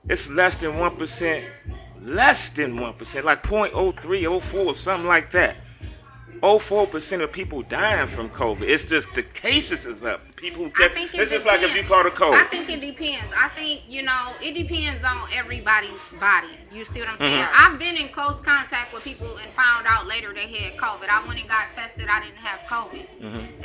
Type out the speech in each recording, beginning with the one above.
it's less than 1%, like 0.03, oh 04, something like that. 04% of people dying from COVID. It's just the cases is up. People who I get think it it's just depends. like if you caught a I cold. think it depends. I think, it depends on everybody's body. You see what I'm saying? Mm-hmm. I've been in close contact with people and found out later they had COVID. I went and got tested. I didn't have COVID. Mm-hmm.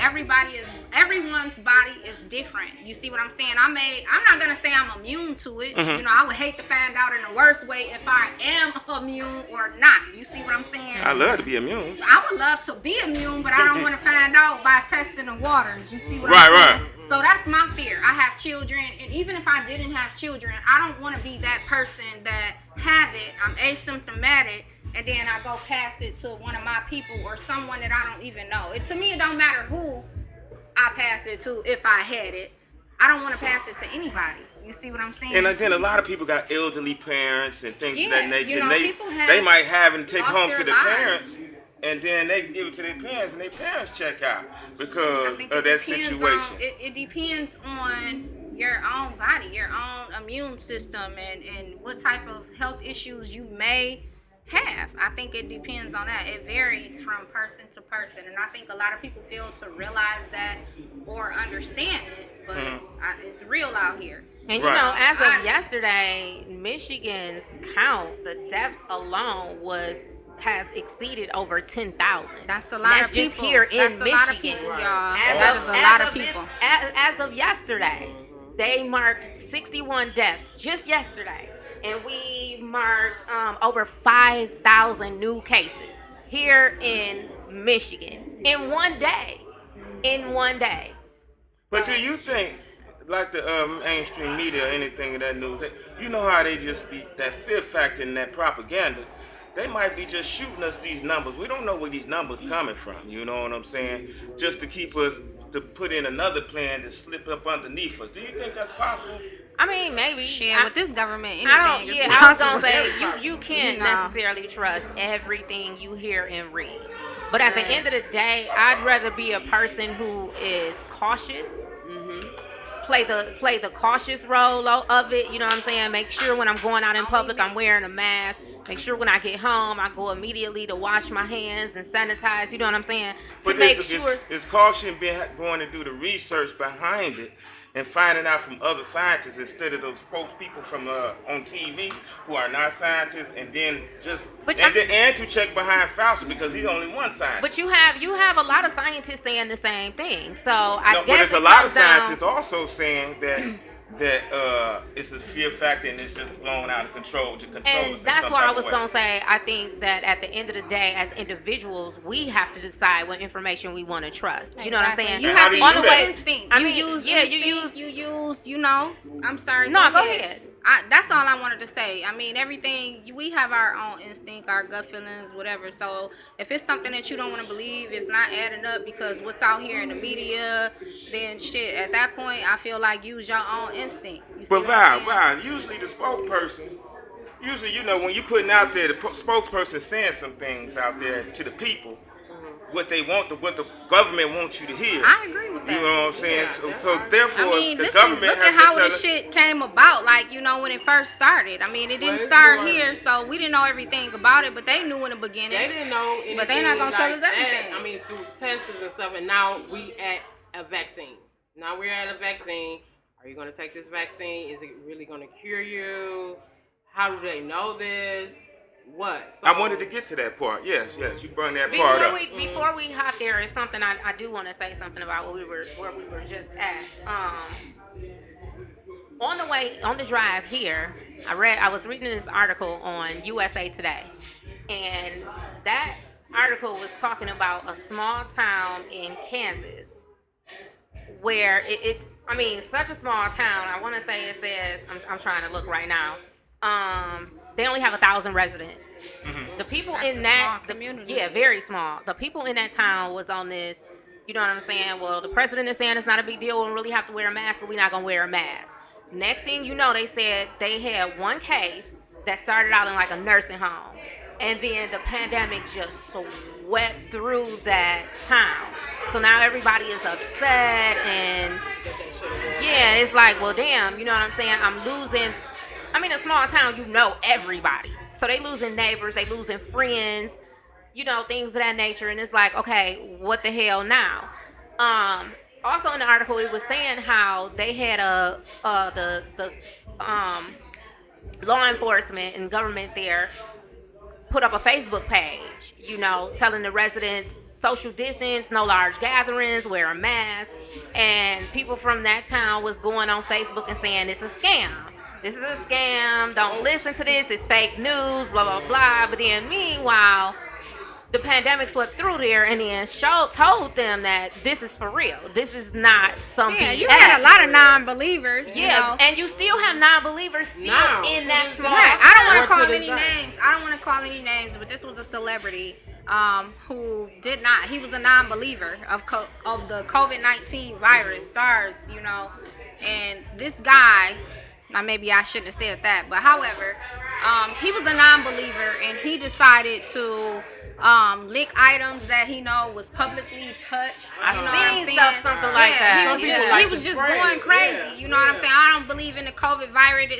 Everyone's body is different. You see what I'm saying? I'm not gonna say I'm immune to it. Mm-hmm. I would hate to find out in the worst way if I am immune or not. You see what I'm saying? I love to be immune. I would love to be immune, but I don't want to find out by testing the waters. You see what Right, I'm saying? right. So that's my fear. I have children, and even if I didn't have children, I don't want to be that person that have it. I'm asymptomatic, and then I go pass it to one of my people or someone that I don't even know. To me, it don't matter who I pass it to if I had it. I don't want to pass it to anybody. You see what I'm saying? And then a lot of people got elderly parents and things of that nature. And people they might have and take lost home their to the lives. parents, and then they give it to their parents, and their parents check out I because think of it that depends situation. it depends on your own body, your own immune system, and what type of health issues you may have. I think it depends on that. It varies from person to person, and I think a lot of people fail to realize that or understand it, but it's real out here. And Right. as of yesterday, Michigan's count, the deaths alone has exceeded over 10,000. That's a lot That's of just people. here in That's a lot of Michigan. people, y'all. As That of, is a lot of this- people. as of yesterday, they marked 61 deaths just yesterday, and we marked over 5,000 new cases here in Michigan in one day. In one day. But do you think, like the mainstream media or anything of that news, you know how they just be that fear factor and that propaganda? They might be just shooting us these numbers. We don't know where these numbers coming from. You know what I'm saying? Just to keep us to put in another plan to slip up underneath us. Do you think that's possible? I mean, maybe. Shit, with this government, anything I don't. is Yeah, I was possible. gonna say you can't No. necessarily trust everything you hear and read. But at the end of the day, I'd rather be a person who is cautious. Play the cautious role of it. You know what I'm saying? Make sure when I'm going out in public, I'm wearing a mask. Make sure when I get home, I go immediately to wash my hands and sanitize. You know what I'm saying? To make sure. It's caution going to do the research behind it and finding out from other scientists instead of those spokespeople from on TV who are not scientists, and then and to check behind Fauci because he's only one scientist. But you have a lot of scientists saying the same thing. So I But guess there's a it lot of comes down- scientists also saying that it's a fear factor and it's just blown out of control to control us. And in that's some what I type was of gonna way. say. I think that at the end of the day, as individuals, we have to decide what information we want to trust. You know what I'm saying? You And have how do to you use do that? instinct. I You mean, use yeah, you instinct, I'm sorry. No, go ahead. That's all I wanted to say. I mean, everything, we have our own instinct, our gut feelings, whatever. So if it's something that you don't want to believe, it's not adding up because what's out here in the media, then shit, at that point, I feel like use your own instinct. You see But what I'm saying? Val, usually the spokesperson, when you're putting out there, the spokesperson saying some things out there to the people, what they want, what the government wants you to hear. I agree with that. You know what I'm saying? So therefore, I mean, the government look has at how to tell this shit came about. Like, when it first started. I mean, it didn't start here, so we didn't know everything about it, but they knew in the beginning. They didn't know anything. But they not gonna tell us that. everything. I mean, through tests and stuff, and now we at a vaccine. Now we're at a vaccine. Are you going to take this vaccine? Is it really going to cure you? How do they know this? What? So, I wanted to get to that part. Yes, you brought that part up. Before we hop there, is something I do want to say something about where we were just at. On the drive here, I was reading this article on USA Today, and that article was talking about a small town in Kansas where it's such a small town. I want to say it says, I'm trying to look right now. They only have 1,000 residents. Mm-hmm. The people That's in a that small community. yeah, very small. The people in that town was on this. You know what I'm saying? Well, the president is saying it's not a big deal. We don't really have to wear a mask, but we're not gonna wear a mask. Next thing you know, they said they had one case that started out in like a nursing home, and then the pandemic just swept through that town. So now everybody is upset, and yeah, it's like, well, damn, you know what I'm saying? I'm losing I mean, a small town, you know everybody. So they losing neighbors, they losing friends, things of that nature. And it's like, okay, what the hell now? Also in the article, it was saying how they had the law enforcement and government there put up a Facebook page, telling the residents social distance, no large gatherings, wear a mask, and people from that town was going on Facebook and saying it's a scam. This is a scam. Don't listen to this. It's fake news. Blah blah blah. But then, meanwhile, the pandemic swept through there, and then told them that this is for real. This is not some BS. You had a lot of non-believers. Yeah, and you still have non-believers still in that small. Right. I don't want to call any names. I don't want to call any names, but this was a celebrity who did not. He was a non-believer of the COVID-19 virus, SARS. And this guy. Now, maybe I shouldn't have said that, but however, he was a non-believer, and he decided to lick items that he was publicly touched. I seen something like that. He was just going crazy. You know what I'm saying? I don't believe in the COVID virus.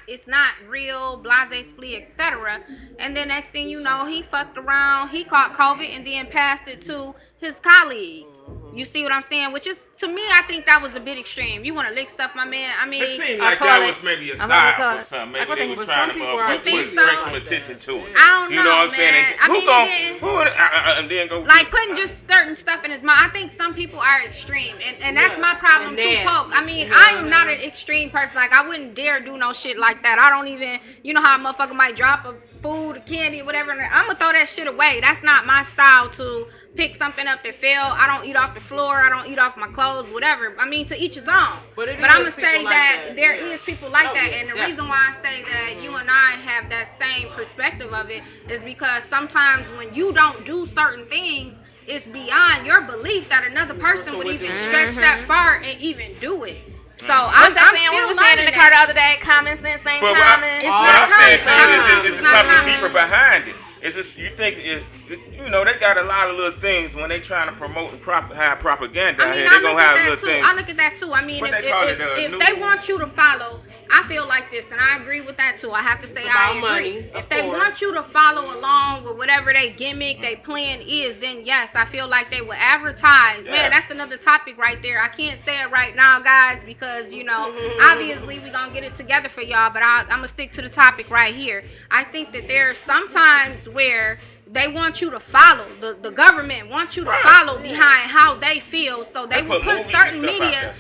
It's not real. Blase, split, etc. And then next thing you know, he fucked around. He caught COVID and then passed it to his colleagues. You see what I'm saying? Which is, to me, I think that was a bit extreme. You want to lick stuff, my man? I mean, it seemed like that was maybe a side for something. Maybe they was trying to bring some attention to it. I don't know, you know what I'm saying? And then go like putting just certain stuff in his mouth. I think some people are extreme, and that's my problem too, Poke. I mean, I'm not an extreme person. Like, I wouldn't dare do no shit like that. I don't even, how a motherfucker might drop a food, candy, whatever. I'm gonna throw that shit away. That's not my style to pick something up that fell. I don't eat off the floor. I don't eat off my clothes, whatever. I mean, to each his own. But I'm going to say that there is people like that. And the reason why I say that you and I have that same perspective of it is because sometimes when you don't do certain things, it's beyond your belief that another person would even stretch that far and even do it. So I'm still saying in the car the other day, common sense ain't common. What I'm saying to you is something deeper behind it. It's just, you think, they got a lot of little things when they trying to promote and have propaganda out here. They're going to have little things. I look at that too. I mean, if they want you to follow, I feel like this, and I agree with that too. I have to say I agree. Money, if they want you to follow along with whatever they gimmick, they plan is, then yes, I feel like they will advertise. Yeah. Man, that's another topic right there. I can't say it right now, guys, because, obviously we're going to get it together for y'all, but I'm going to stick to the topic right here. I think that there's sometimes where they want you to follow. The government wants you to follow behind how they feel. So they will put certain media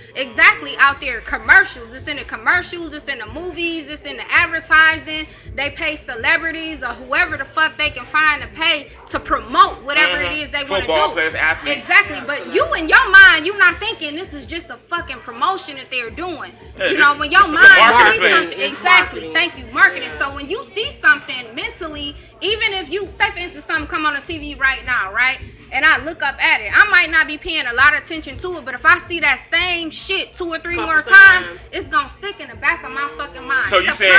out there. Commercials. It's in the commercials. It's in the movies. It's in the advertising. They pay celebrities or whoever the fuck they can find to pay to promote whatever it is they want to do. Football players, athletes. Exactly. But you in your mind, you're not thinking this is just a fucking promotion that they're doing. When your mind sees something. Exactly. Thank you. Marketing. So when you see something mentally, even if you, say for instance, something come on the TV right now, right? And I look up at it, I might not be paying a lot of attention to it, but if I see that same shit 2 or 3 more times, it's gonna stick in the back of my fucking mind. So you saying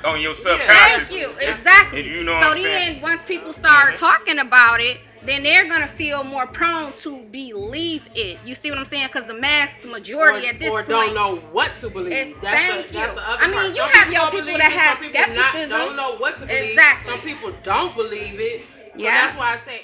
on your subconscious? Thank you, exactly. So then, once people start talking about it, then they're gonna feel more prone to believe it. You see what I'm saying? Because the mass majority at this point don't know what to believe. That's the other part. I mean, you have your people that have skepticism. Don't know what to believe. Exactly. Some people don't believe it. So yeah. That's why I say.